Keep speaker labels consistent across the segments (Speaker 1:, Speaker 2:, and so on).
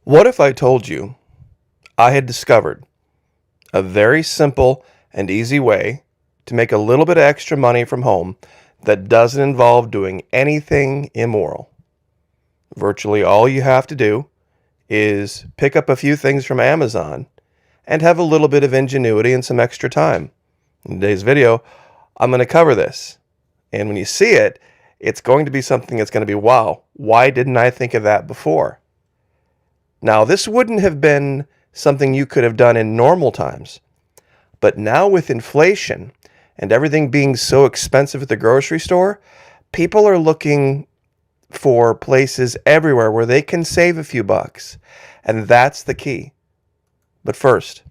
Speaker 1: What if I told you I had discovered a very simple and easy way to make a little bit of extra money from home that doesn't involve doing anything immoral? Virtually all you have to do is pick up a few things from Amazon and have a little bit of ingenuity and some extra time. In today's video, I'm going to cover this. And when you see it, it's going to be something that's going to be, wow, why didn't I think of that before? Now, this wouldn't have been something you could have done in normal times. But now with inflation and everything being so expensive at the grocery store, people are looking for places everywhere where they can save a few bucks. And that's the key. But first,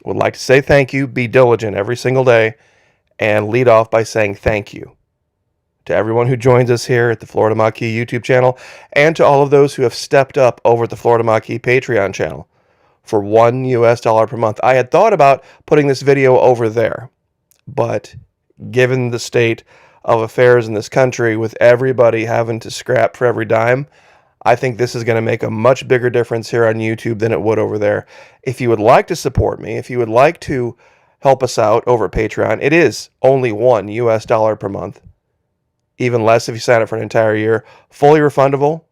Speaker 1: would like to say thank you, be diligent every single day, and lead off by saying thank you to everyone who joins us here at the Florida Maquis YouTube channel, and to all of those who have stepped up over at the Florida Maquis Patreon channel for $1 per month. I had thought about putting this video over there, but given the state of affairs in this country, with everybody having to scrap for every dime, I think this is going to make a much bigger difference here on YouTube than it would over there. If you would like to support me, if you would like to help us out over at Patreon, it is only $1 per month. Even less if you sign up for an entire year. Fully refundable.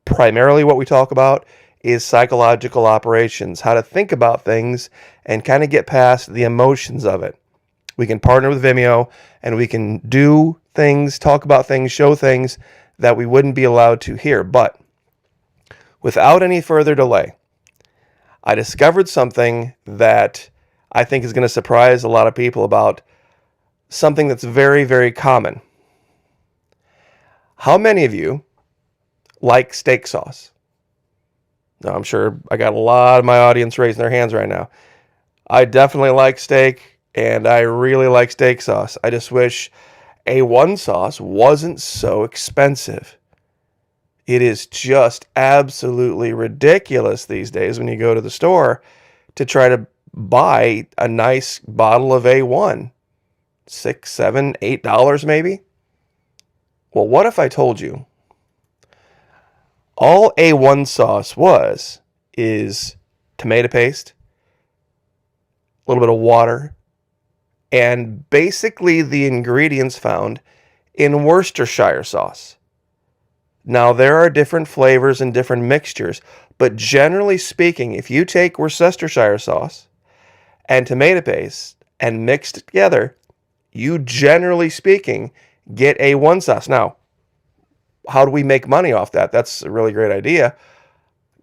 Speaker 1: Primarily what we talk about is psychological operations, how to think about things and kind of get past the emotions of it. We can partner with Vimeo and we can do things, talk about things, show things that we wouldn't be allowed to here. But without any further delay, I discovered something that I think is going to surprise a lot of people about something that's very, very common. How many of you like steak sauce? Now, I'm sure I got a lot of my audience raising their hands right now. I definitely like steak, and I really like steak sauce. I just wish A1 sauce wasn't so expensive. It is just absolutely ridiculous these days when you go to the store to try to buy a nice bottle of A1. $6, $7, $8 maybe? Well, what if I told you all A1 sauce is tomato paste, a little bit of water, and basically the ingredients found in Worcestershire sauce. Now, there are different flavors and different mixtures, but generally speaking, if you take Worcestershire sauce and tomato paste and mix it together, you generally speaking get A1 sauce. Now, how do we make money off that? That's a really great idea.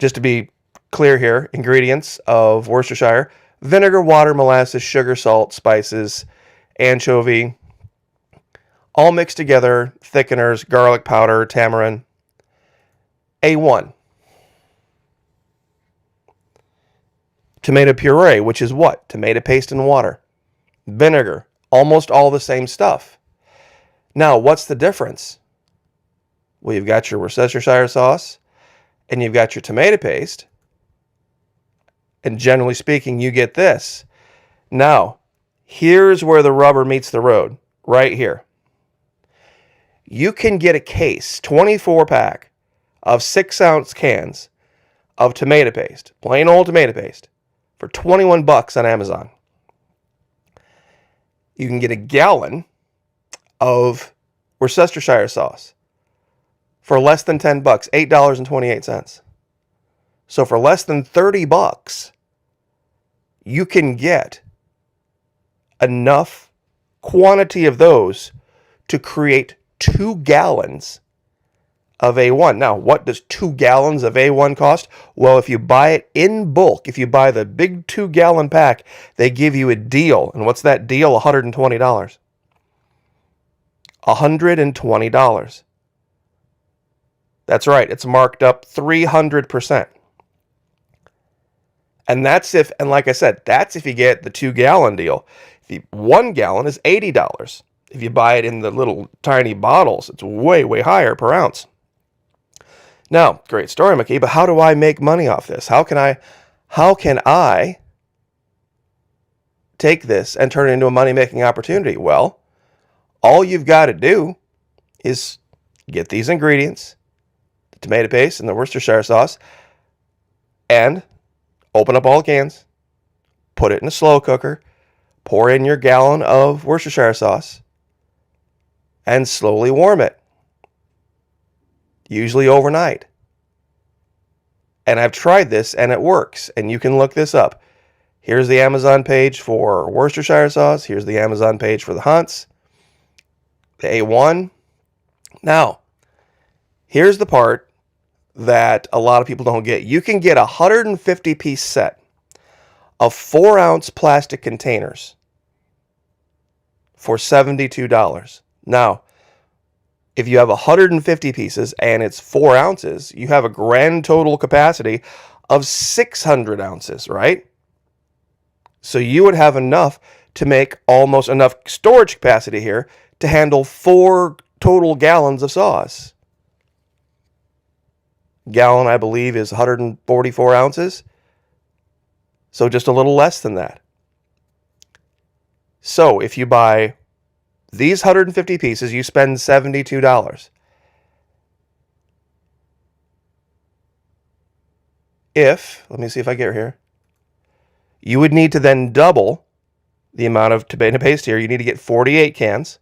Speaker 1: Just to be clear here, ingredients of Worcestershire: vinegar, water, molasses, sugar, salt, spices, anchovy, all mixed together, thickeners, garlic powder, tamarind. A1. Tomato puree, which is what? Tomato paste and water. Vinegar, almost all the same stuff. Now, what's the difference? Well, you've got your Worcestershire sauce, and you've got your tomato paste, and generally speaking, you get this. Now, here's where the rubber meets the road, right here. You can get a case, 24-pack, of 6-ounce cans of tomato paste, plain old tomato paste, for $21 on Amazon. You can get a gallon of Worcestershire sauce for less than $10, $8.28. So for less than $30, you can get enough quantity of those to create 2 gallons of A1. Now, what does 2 gallons of A1 cost? Well, if you buy it in bulk, if you buy the big 2-gallon pack, they give you a deal. And what's that deal? $120. $120. That's right, it's marked up 300%. And that's if, and like I said, that's if you get the 2-gallon deal. 1 gallon is $80. If you buy it in the little tiny bottles, it's way, way higher per ounce. Now, great story, Maquis, but how do I make money off this? How can I take this and turn it into a money-making opportunity? Well, all you've got to do is get these ingredients, the tomato paste and the Worcestershire sauce, And open up all the cans, put it in a slow cooker, pour in your gallon of Worcestershire sauce, and slowly warm it, usually overnight. And I've tried this, and it works, and you can look this up. Here's the Amazon page for Worcestershire sauce. Here's the Amazon page for the Hunt's, the A1. Now, here's the part that a lot of people don't get. You can get a 150-piece set of 4-ounce plastic containers for $72. Now, if you have 150 pieces and it's 4 ounces, you have a grand total capacity of 600 ounces, right? So you would have enough to make almost enough storage capacity here to handle 4 total gallons of sauce. Gallon, I believe, is 144 ounces. So just a little less than that. So if you buy these 150 pieces, you spend $72. Let me see if I get here. You would need to then double the amount of tomato paste here. You need to get 48 cans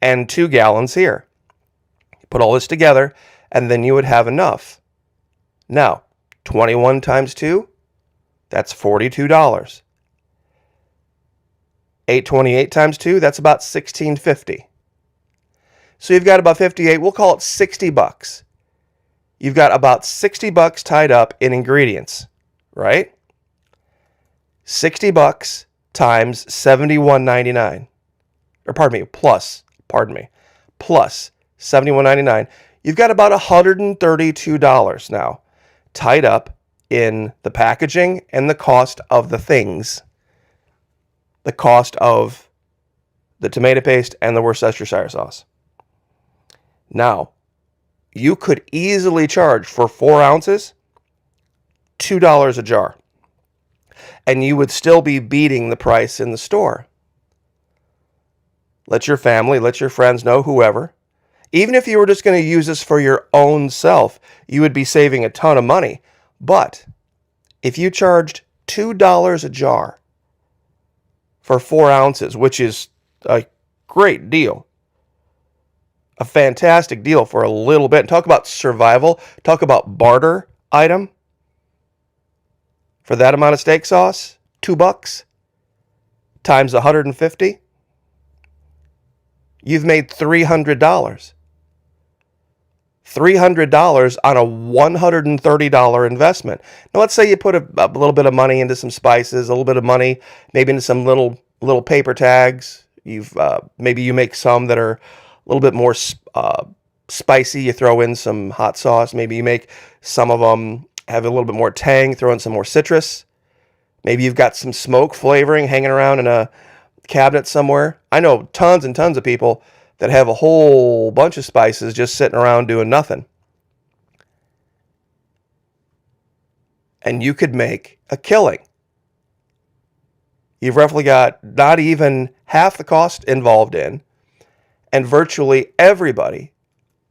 Speaker 1: and 2 gallons here. Put all this together, and then you would have enough. Now, 21 times 2, that's $42. 828 times 2, that's about $16.50. So you've got about 58, we'll call it $60. You've got about $60 tied up in ingredients, right? $60 times $71.99. Plus $71.99. You've got about $132 now tied up in the packaging and the cost of the things. The cost of the tomato paste and the Worcestershire sauce. Now, you could easily charge for 4 ounces $2 a jar. And you would still be beating the price in the store. Let your family, let your friends know, whoever. Even if you were just going to use this for your own self, you would be saving a ton of money. But if you charged $2 a jar for 4 ounces, which is a great deal, a fantastic deal for a little bit. Talk about survival. Talk about barter item. For that amount of steak sauce, $2 times 150, you've made $300. $300 on a $130 investment. Now, let's say you put a little bit of money into some spices, a little bit of money, maybe into some little paper tags. Maybe you make some that are a little bit more spicy. You throw in some hot sauce. Maybe you make some of them have a little bit more tang, throw in some more citrus. Maybe you've got some smoke flavoring hanging around in a cabinet somewhere. I know tons and tons of people that have a whole bunch of spices just sitting around doing nothing. And you could make a killing. You've roughly got not even half the cost involved in, and virtually everybody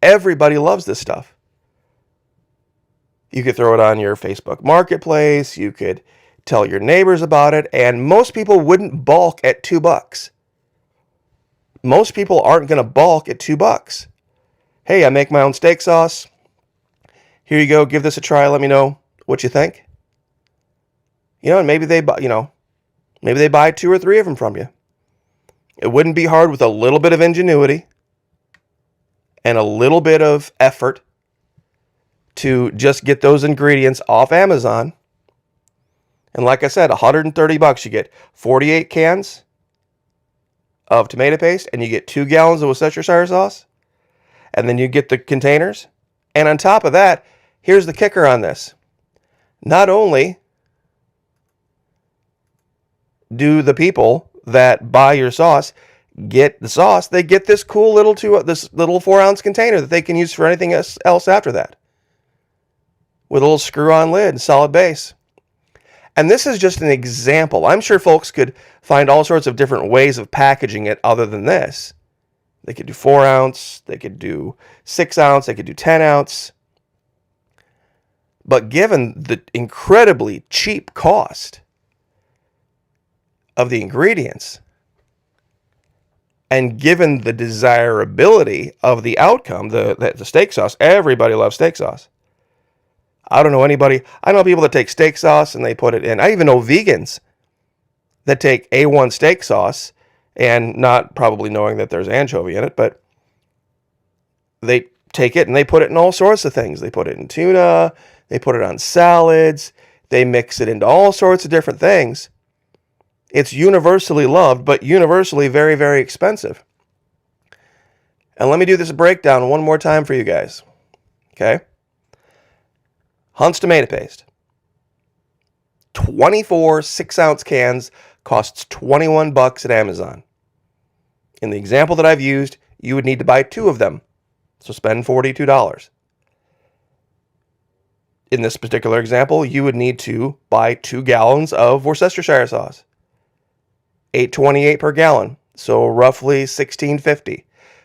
Speaker 1: loves this stuff. You could throw it on your Facebook Marketplace. You could tell your neighbors about it. And most people wouldn't balk at $2. Most people aren't going to balk at $2. Hey, I make my own steak sauce. Here you go. Give this a try. Let me know what you think. And maybe they buy 2 or 3 of them from you. It wouldn't be hard with a little bit of ingenuity and a little bit of effort to just get those ingredients off Amazon. And like I said, $130, you get 48 cans of tomato paste, and you get 2 gallons of Worcestershire sauce, and then you get the containers. And on top of that, here's the kicker on this. Not only do the people that buy your sauce get the sauce, they get this cool little 4-ounce container that they can use for anything else after that, with a little screw-on lid and solid base. And this is just an example. I'm sure folks could find all sorts of different ways of packaging it other than this. They could do 4 ounce, they could do 6 ounce, they could do 10 ounce. But given the incredibly cheap cost of the ingredients, and given the desirability of the outcome, the steak sauce, everybody loves steak sauce. I know people that take steak sauce and they put it in. I even know vegans that take A1 steak sauce, and not probably knowing that there's anchovy in it, but they take it and they put it in all sorts of things. They put it in tuna, they put it on salads, they mix it into all sorts of different things. It's universally loved, but universally very, very expensive. And let me do this breakdown one more time for you guys. Okay? Hunt's tomato paste. 24 6-ounce cans costs $21 at Amazon. In the example that I've used, you would need to buy 2 of them. So spend $42. In this particular example, you would need to buy 2 gallons of Worcestershire sauce. $8.28 per gallon, so roughly $16.50.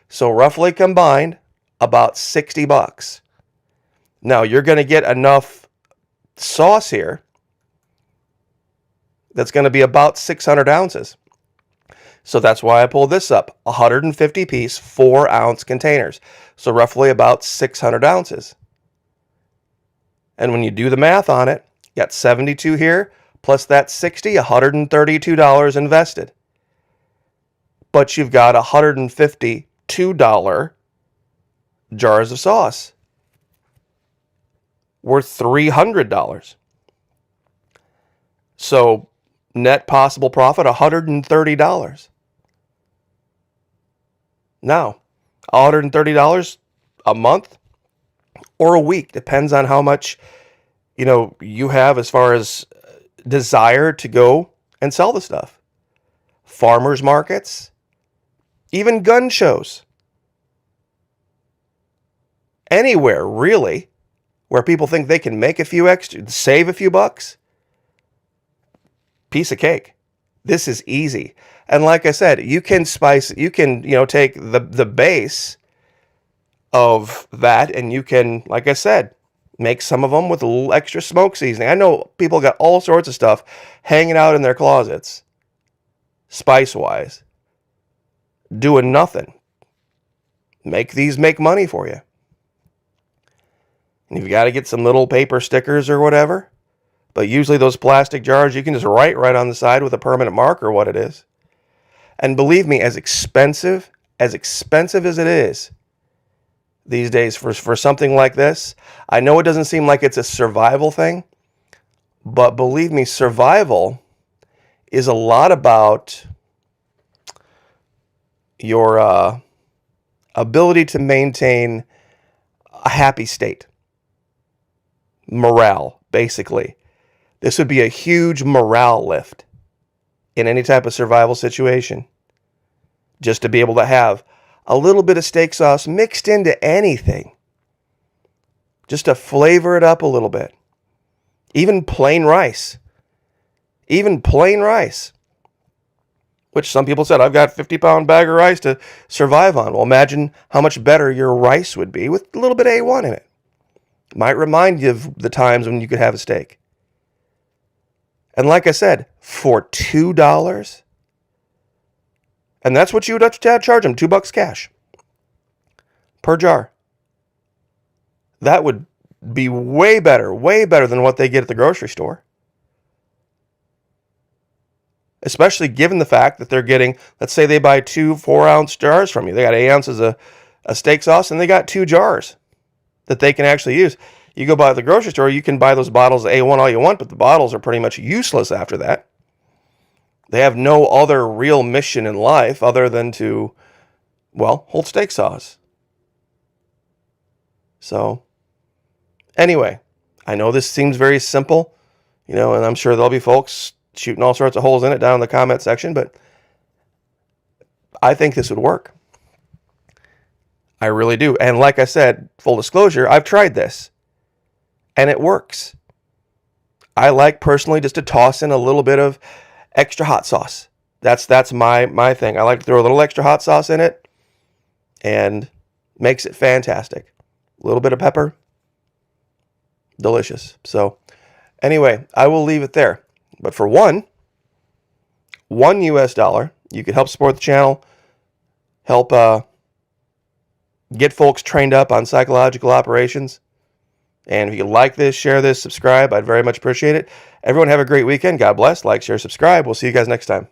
Speaker 1: So roughly combined, about $60. Now, you're going to get enough sauce here that's going to be about 600 ounces. So that's why I pulled this up. 150 piece, 4-ounce containers. So roughly about 600 ounces. And when you do the math on it, you got 72 here, plus that 60, $132 invested. But you've got $152 jars of sauce worth $300. So net possible profit, $130. Now, $130 a month or a week, depends on how much, you have as far as desire to go and sell the stuff. Farmers markets, even gun shows. Anywhere, really, where people think they can make a few extra, save a few bucks. Piece of cake. This is easy. And like I said, you can take the base of that, and you can, like I said, make some of them with a little extra smoke seasoning. I know people got all sorts of stuff hanging out in their closets, spice-wise, doing nothing. Make these make money for you. And you've got to get some little paper stickers or whatever. But usually those plastic jars, you can just write right on the side with a permanent marker what it is. And believe me, as expensive as it is these days for something like this, I know it doesn't seem like it's a survival thing, but believe me, survival is a lot about your ability to maintain a happy state. Morale, basically. This would be a huge morale lift in any type of survival situation. Just to be able to have a little bit of steak sauce mixed into anything. Just to flavor it up a little bit. Even plain rice. Which some people said, I've got a 50-pound bag of rice to survive on. Well, imagine how much better your rice would be with a little bit of A1 in it. Might remind you of the times when you could have a steak. And like I said, for $2, and that's what you would have to charge them, $2 cash per jar. That would be way better than what they get at the grocery store. Especially given the fact that they're getting, let's say they buy 2 4-ounce jars from you. They got 8 ounces of steak sauce, and they got 2 jars that they can actually use. You go by the grocery store, you can buy those bottles of A1 all you want, but the bottles are pretty much useless after that. They have no other real mission in life other than to, hold steak sauce. So, anyway, I know this seems very simple, and I'm sure there'll be folks shooting all sorts of holes in it down in the comment section, but I think this would work. I really do. And like I said, full disclosure, I've tried this. And it works. I like personally just to toss in a little bit of extra hot sauce. That's my thing. I like to throw a little extra hot sauce in it, and makes it fantastic. A little bit of pepper, delicious. So anyway, I will leave it there. But for one US dollar, you could help support the channel, help get folks trained up on psychological operations. And if you like this, share this, subscribe, I'd very much appreciate it. Everyone have a great weekend. God bless. Like, share, subscribe. We'll see you guys next time.